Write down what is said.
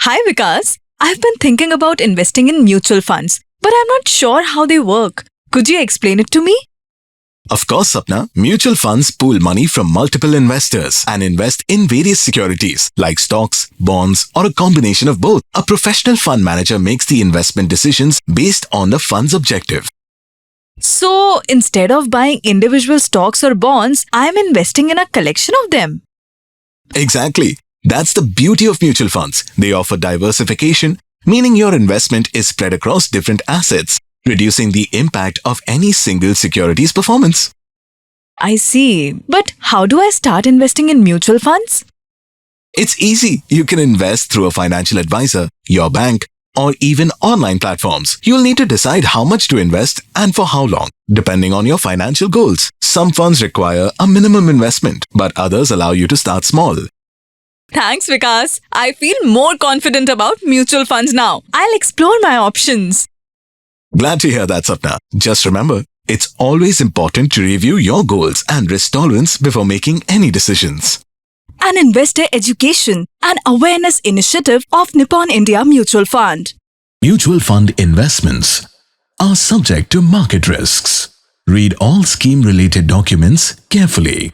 Hi Vikas, I've been thinking about investing in mutual funds, but I'm not sure how they work. Could you explain it to me? Of course, Sapna, mutual funds pool money from multiple investors and invest in various securities like stocks, bonds, or a combination of both. A professional fund manager makes the investment decisions based on the fund's objective. So, instead of buying individual stocks or bonds, I'm investing in a collection of them. Exactly. That's the beauty of mutual funds. They offer diversification, meaning your investment is spread across different assets, reducing the impact of any single security's performance. I see. But how do I start investing in mutual funds? It's easy. You can invest through a financial advisor, your bank, or even online platforms. You'll need to decide how much to invest and for how long, depending on your financial goals. Some funds require a minimum investment, but others allow you to start small. Thanks Vikas. I feel more confident about mutual funds now. I'll explore my options. Glad to hear that, Sapna. Just remember, it's always important to review your goals and risk tolerance before making any decisions. An investor education and awareness initiative of Nippon India Mutual Fund. Mutual fund investments are subject to market risks. Read all scheme-related documents carefully.